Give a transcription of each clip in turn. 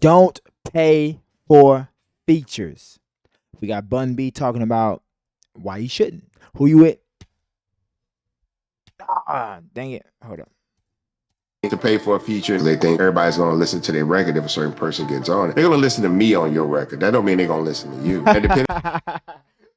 Don't pay for features. We got Bun B talking about why you shouldn't. Who you with? Dang it. Hold up. To pay for a feature, they think everybody's going to listen to their record if a certain person gets on it. They're going to listen to me on your record. That don't mean they're going to listen to you. And depending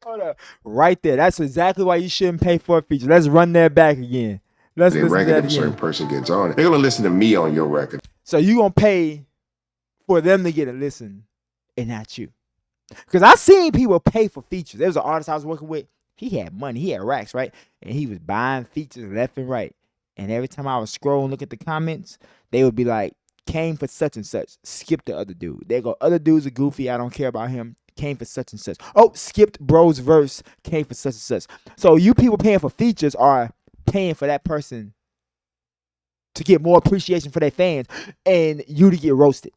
Hold up. Right there. That's exactly why you shouldn't pay for a feature. Let's run that back again. Let's their listen to record, that if a certain again. person gets on it, they're going to listen to me on your record. So you going to pay for them to get a listen and not you. Because I seen people pay for features. There was an artist I was working with. He had money. He had racks, right? And he was buying features left and right. And every time I would scroll and look at the comments, they would be like, came for such and such. Skip the other dude. They go, other dudes are goofy. I don't care about him. Came for such and such. Oh, skipped bro's verse. Came for such and such. So you people paying for features are paying for that person to get more appreciation for their fans and you to get roasted.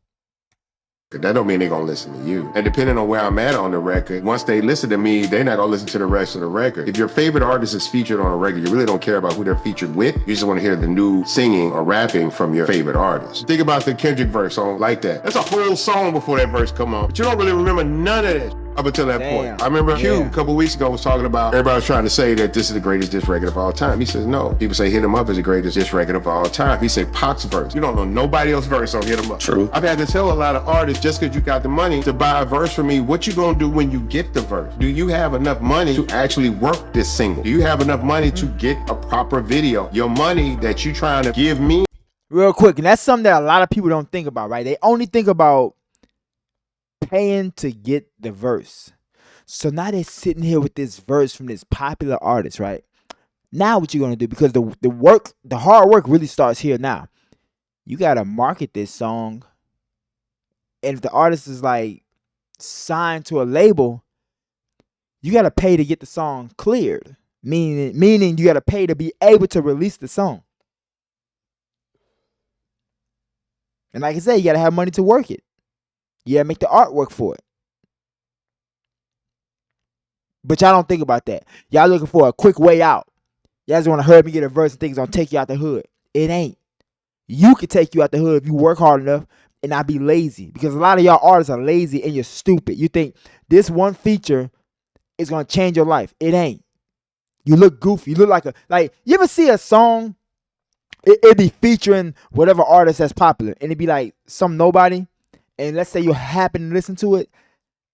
That don't mean they're going to listen to you. And depending on where I'm at on the record, once they listen to me, they're not going to listen to the rest of the record. If your favorite artist is featured on a record, you really don't care about who they're featured with. You just want to hear the new singing or rapping from your favorite artist. Think about the Kendrick verse on Like That. That's a whole song before that verse come on. But you don't really remember none of that up until that point. I remember Q a couple weeks ago was talking about, everybody was trying to say that this is the greatest diss record of all time. He says no. People say Hit 'Em Up is the greatest diss record of all time. He said Pac's verse. You don't know nobody else's verse on Hit 'Em Up. True. I've had to tell a lot of artists, just because you got the money to buy a verse from me, what you gonna do when you get the verse? Do you have enough money to actually work this single? Do you have enough money to get a proper video? Your money that you trying to give me. Real quick, and that's something that a lot of people don't think about, right? They only think about paying to get the verse. So now they're sitting here with this verse from this popular artist, right? Now what you're gonna do, because the hard work really starts here now. You gotta market this song. And if the artist is like signed to a label, you gotta pay to get the song cleared. Meaning you gotta pay to be able to release the song. And like I said, you gotta have money to work it. You gotta make the artwork for it. But y'all don't think about that. Y'all looking for a quick way out. Y'all just want to hurry up and get a verse and think it's gonna take you out the hood. It ain't. You can take you out the hood if you work hard enough and not be lazy. Because a lot of y'all artists are lazy and you're stupid. You think this one feature is gonna change your life. It ain't. You look goofy. You look like you ever see a song? It be featuring whatever artist that's popular, and it be like some nobody. And let's say you happen to listen to it.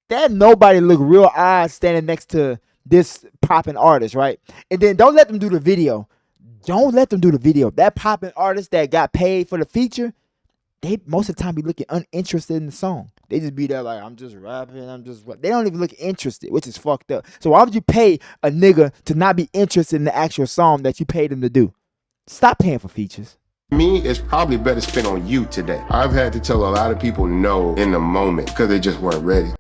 That nobody look real odd standing next to this popping artist, right? And then don't let them do the video. Don't let them do the video. That popping artist that got paid for the feature, they most of the time be looking uninterested in the song. They just be there like, I'm just rapping, They don't even look interested, which is fucked up. So why would you pay a nigga to not be interested in the actual song that you paid him to do? Stop paying for features. Me, it's probably better spent on you today. I've had to tell a lot of people no in the moment because they just weren't ready.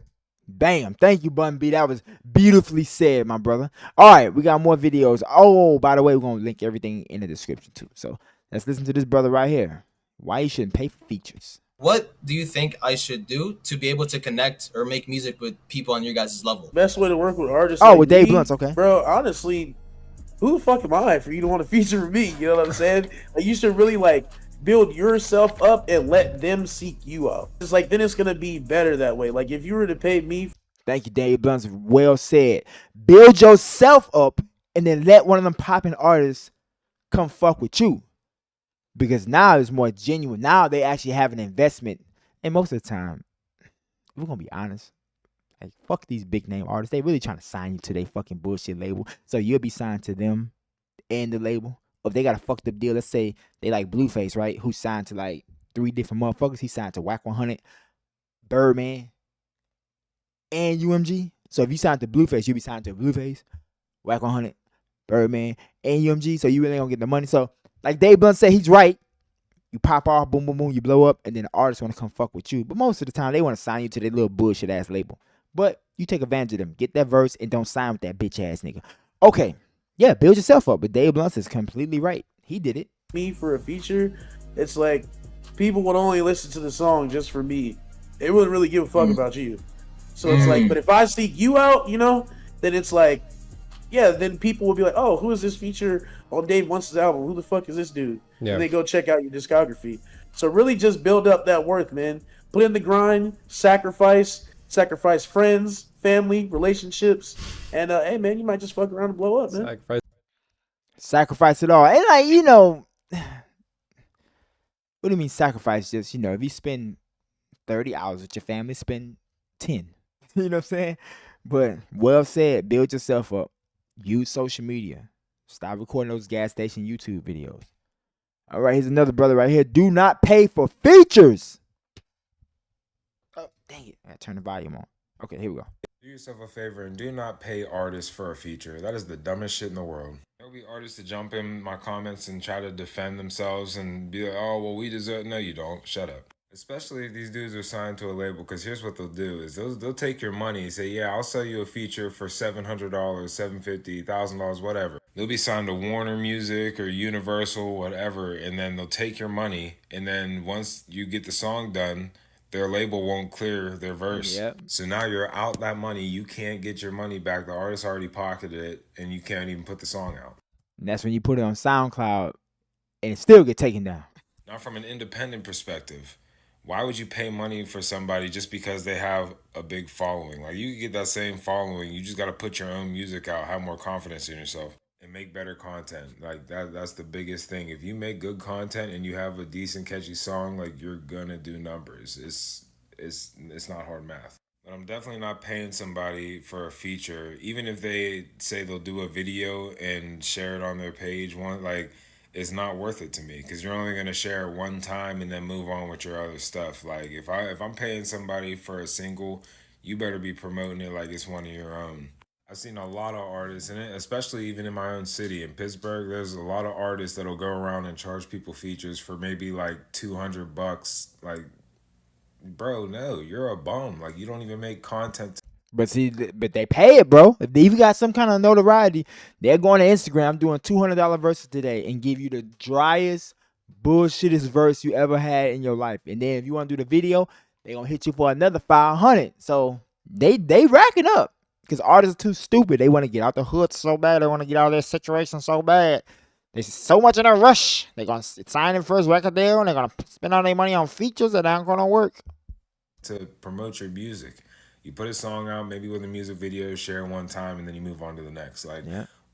Bam. Thank you, Bun B. That was beautifully said, my brother. All right, we got more videos. Oh, by the way, we're going to link everything in the description, too. So let's listen to this brother right here. Why you shouldn't pay for features. What do you think I should do to be able to connect or make music with people on your guys' level? Best way to work with artists. Oh, like with Dave me, Blunts, okay. Bro, honestly, who the fuck am I for you to want to feature with me? You know what I'm saying? Like, you should really build yourself up and let them seek you out. It's like, then it's gonna be better that way. Like, if you were to pay me. Thank you, Dave Blunts. Well said. Build yourself up and then let one of them popping artists come fuck with you. Because now it's more genuine. Now they actually have an investment. And most of the time, we're gonna be honest. Like, fuck these big name artists. They really trying to sign you to their fucking bullshit label. So you'll be signed to them and the label. Or if they got a fucked up deal, let's say they like Blueface, right? Who signed to like 3 different motherfuckers. He signed to Whack 100, Birdman, and UMG. So if you signed to Blueface, you'll be signed to Blueface, Whack 100, Birdman, and UMG. So you really don't get the money. So like Dave Blunt said, he's right. You pop off, boom, boom, boom, you blow up, and then the artists want to come fuck with you. But most of the time, they want to sign you to their little bullshit ass label. But you take advantage of them. Get that verse and don't sign with that bitch ass nigga. Okay. Yeah, build yourself up. But Dave Blunt is completely right. He did it. Me for a feature, it's like people would only listen to the song just for me. They wouldn't really give a fuck about you. So it's like, but if I seek you out, then it's like, yeah, then people will be like, oh, who is this feature on Dave Blunt's album? Who the fuck is this dude? Yeah. And they go check out your discography. So really just build up that worth, man. put in the grind, sacrifice friends, family, relationships, and hey man, you might just fuck around and blow up, man. Sacrifice it all. And like, you know, what do you mean sacrifice? Just, you know, if you spend 30 hours with your family, spend 10. You know what I'm saying? But well said, build yourself up. Use social media. Stop recording those gas station YouTube videos. All right, here's another brother right here. Do not pay for features. Oh, dang it. I turn the volume on. Okay, here we go. Do yourself a favor and do not pay artists for a feature. That is the dumbest shit in the world. There'll be artists that jump in my comments and try to defend themselves and be like, oh, well, we deserve. No, you don't. Shut up. Especially if these dudes are signed to a label, because here's what they'll do is they'll take your money and say, yeah, I'll sell you a feature for $700, $750, $1,000, whatever. They'll be signed to Warner Music or Universal, whatever, and then they'll take your money, and then once you get the song done, their label won't clear their verse. Yep. So now you're out that money. You can't get your money back. The artist already pocketed it, and you can't even put the song out. And that's when you put it on SoundCloud and it still get taken down. Now from an independent perspective, why would you pay money for somebody just because they have a big following? Like, you can get that same following. You just got to put your own music out, have more confidence in yourself, and make better content. Like, that's the biggest thing. If you make good content and you have a decent, catchy song, like, you're going to do numbers. It's not hard math. But I'm definitely not paying somebody for a feature, even if they say they'll do a video and share it on their page. It's not worth it to me, because you're only going to share it one time and then move on with your other stuff. Like, if I'm paying somebody for a single, you better be promoting it like it's one of your own. I've seen a lot of artists, and especially even in my own city, in Pittsburgh, there's a lot of artists that'll go around and charge people features for maybe like $200. Like, bro, no, you're a bum. Like, you don't even make content. But they pay it, bro. If they even got some kind of notoriety, they're going to Instagram. I'm doing $200 verses today and give you the driest, bullshittest verse you ever had in your life. And then if you want to do the video, they're going to hit you for another 500. So they racking up, because artists are too stupid. They want to get out the hood so bad. They want to get out of their situation so bad. There's so much in a rush. They're going to sign the first record deal, and they're going to spend all their money on features that aren't going to work. To promote your music. You put a song out, maybe with a music video, share it one time, and then you move on to the next. Like,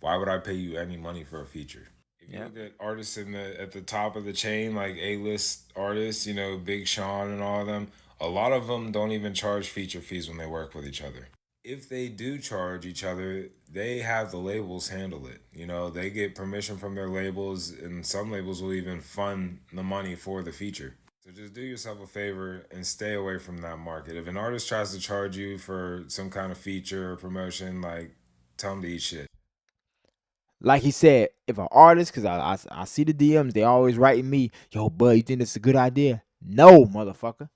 Why would I pay you any money for a feature? If you look at artists at the top of the chain, like A-list artists, you know, Big Sean and all of them, a lot of them don't even charge feature fees when they work with each other. If they do charge each other, they have the labels handle it. You know, they get permission from their labels, and some labels will even fund the money for the feature. So just do yourself a favor and stay away from that market. If an artist tries to charge you for some kind of feature or promotion, like, tell them to eat shit. Like he said, if an artist, because I see the DMs, they always writing me, yo, bud, you think this is a good idea? No, motherfucker.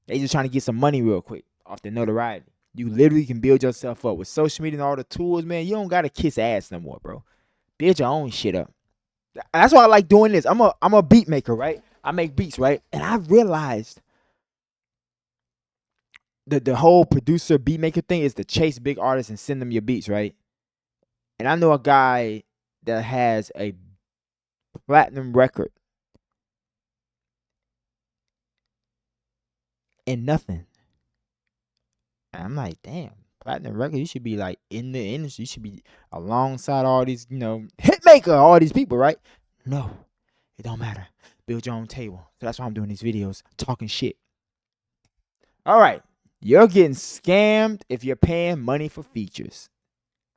They just trying to get some money real quick off their notoriety. You literally can build yourself up with social media and all the tools, man. You don't got to kiss ass no more, bro. Build your own shit up. That's why I like doing this. I'm a beat maker, right? I make beats, right? And I realized the whole producer beat maker thing is to chase big artists and send them your beats, right? And I know a guy that has a platinum record and nothing. And I'm like, damn, platinum record, you should be like in the industry. You should be alongside all these, you know, hit maker, all these people, right? No, it don't matter. Build your own table. So that's why I'm doing these videos, talking shit. All right. You're getting scammed if you're paying money for features.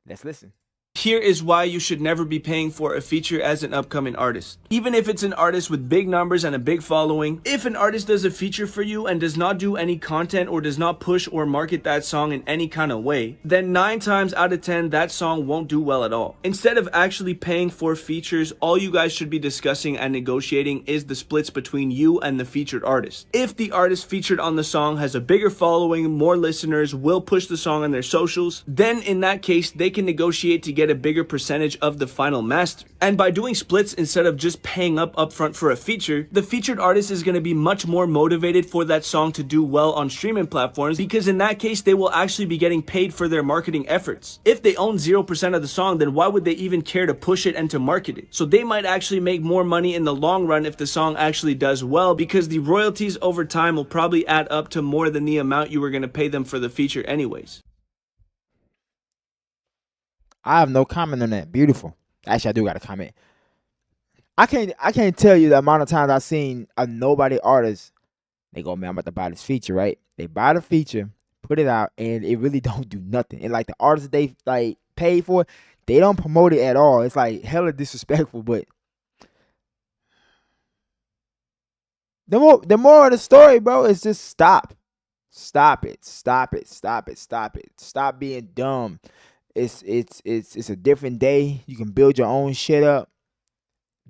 Let's listen. Here is why you should never be paying for a feature as an upcoming artist. Even if it's an artist with big numbers and a big following, if an artist does a feature for you and does not do any content or does not push or market that song in any kind of way, then 9 times out of 10, that song won't do well at all. Instead of actually paying for features, all you guys should be discussing and negotiating is the splits between you and the featured artist. If the artist featured on the song has a bigger following, more listeners, will push the song on their socials, then in that case, they can negotiate to get get a bigger percentage of the final master. And by doing splits instead of just paying up upfront for a feature, the featured artist is going to be much more motivated for that song to do well on streaming platforms, because in that case, they will actually be getting paid for their marketing efforts. If they own 0% of the song, then why would they even care to push it and to market it? So they might actually make more money in the long run if the song actually does well, because the royalties over time will probably add up to more than the amount you were going to pay them for the feature anyways. I have no comment on that. Beautiful. Actually, I do got a comment. I can't tell you the amount of times I've seen a nobody artist. They go, man, I'm about to buy this feature, right? They buy the feature, put it out, and it really don't do nothing. And like the artists they like pay for, they don't promote it at all. It's like hella disrespectful. But the more of the story, bro, is just stop it. Stop being dumb. It's a different day. You can build your own shit up.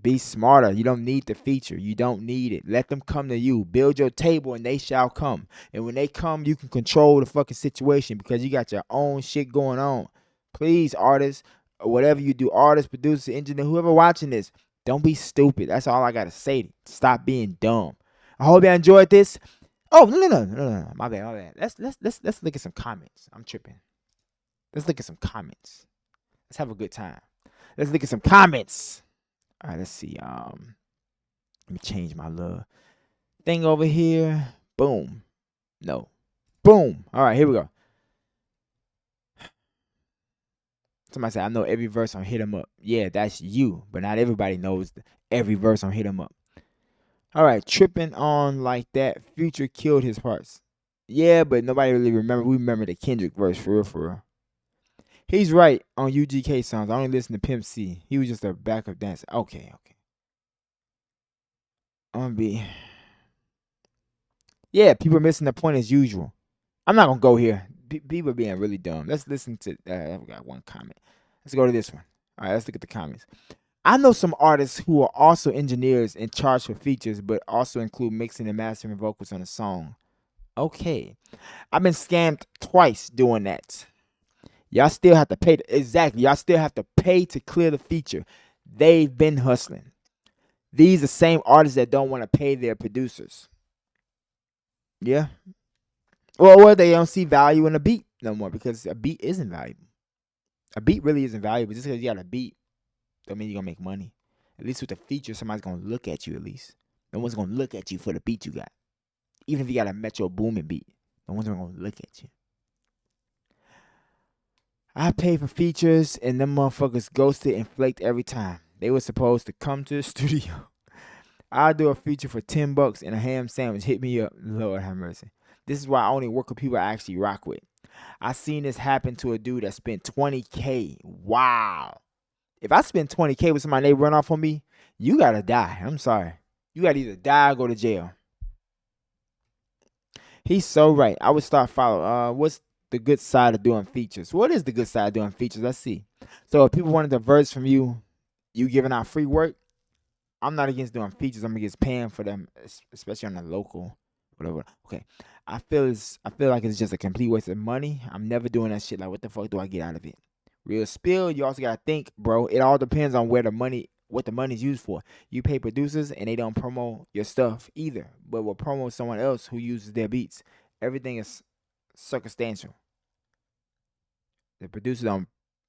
Be smarter. You don't need the feature. You don't need it. Let them come to you. Build your table and they shall come. And when they come, you can control the fucking situation because you got your own shit going on. Please, artists, or whatever you do, artists, producer, engineer, whoever watching this, don't be stupid. That's all I gotta say. Stop being dumb. I hope you enjoyed this. Oh, no. My bad. Let's look at some comments. I'm tripping. Let's look at some comments. Let's have a good time. Let's look at some comments. All right, let's see. Let me change my little thing over here. Boom. No. Boom. All right, here we go. Somebody said, I know every verse on Hit 'Em Up. Yeah, that's you. But not everybody knows every verse on Hit 'Em Up. All right, tripping on like that. Future killed his parts. Yeah, but nobody really remember. We remember the Kendrick verse, for real. He's right on UGK songs. I only listen to Pimp C. He was just a backup dancer. Okay. Yeah, people are missing the point as usual. I'm not going to go here. People are being really dumb. Let's listen to, I've got one comment. Let's go to this one. All right, let's look at the comments. I know some artists who are also engineers and charge for features, but also include mixing and mastering vocals on a song. Okay. I've been scammed twice doing that. Y'all still have to pay. Exactly. Y'all still have to pay to clear the feature. They've been hustling. These are the same artists that don't want to pay their producers. Yeah. Or they don't see value in a beat no more because a beat isn't valuable. A beat really isn't valuable. Just because you got a beat don't mean you're going to make money. At least with the feature, somebody's going to look at you at least. No one's going to look at you for the beat you got. Even if you got a Metro Boomin beat, no one's going to look at you. I pay for features and them motherfuckers ghosted and flaked every time. They were supposed to come to the studio. I'll do a feature for $10 and a ham sandwich. Hit me up. Lord have mercy. This is why I only work with people I actually rock with. I seen this happen to a dude that spent $20K. Wow. If I spend $20K with somebody and they run off on me, you gotta die. I'm sorry. You gotta either die or go to jail. He's so right. I would start following. What's the good side of doing features? What is the good side of doing features? Let's see. So if people wanted a verse from you, you giving out free work, I'm not against doing features. I'm against paying for them, especially on the local, whatever. Okay. I feel like it's just a complete waste of money. I'm never doing that shit. Like, what the fuck do I get out of it? Real spill, you also gotta think, bro. It all depends on what the money's used for. You pay producers and they don't promote your stuff either, but will promote someone else who uses their beats. Everything is circumstantial. The producer don't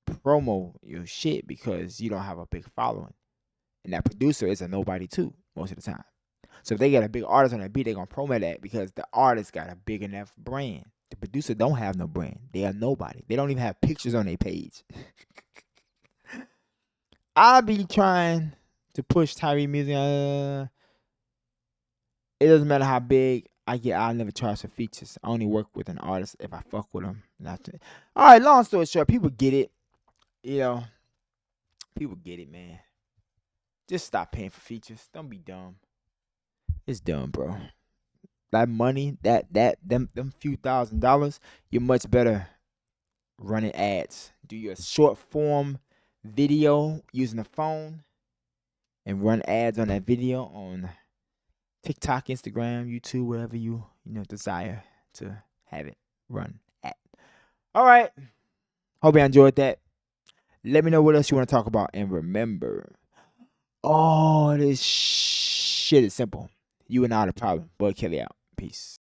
promo your shit because you don't have a big following. And that producer is a nobody too, most of the time. So if they get a big artist on that beat, they're going to promo that because the artist got a big enough brand. The producer don't have no brand. They are nobody. They don't even have pictures on their page. I'll be trying to push Tyree music. It doesn't matter how big I get. I'll never charge for features. I only work with an artist if I fuck with them. All right, long story short, people get it. You know, people get it, man. Just stop paying for features. Don't be dumb. It's dumb, bro. That money, them few $1,000s, you're much better running ads. Do your short form video using a phone and run ads on that video on TikTok, Instagram, YouTube, wherever you desire to have it run at. All right. Hope you enjoyed that. Let me know what else you want to talk about. And remember, all this shit is simple. You and I are the problem. Boy Kelly out. Peace.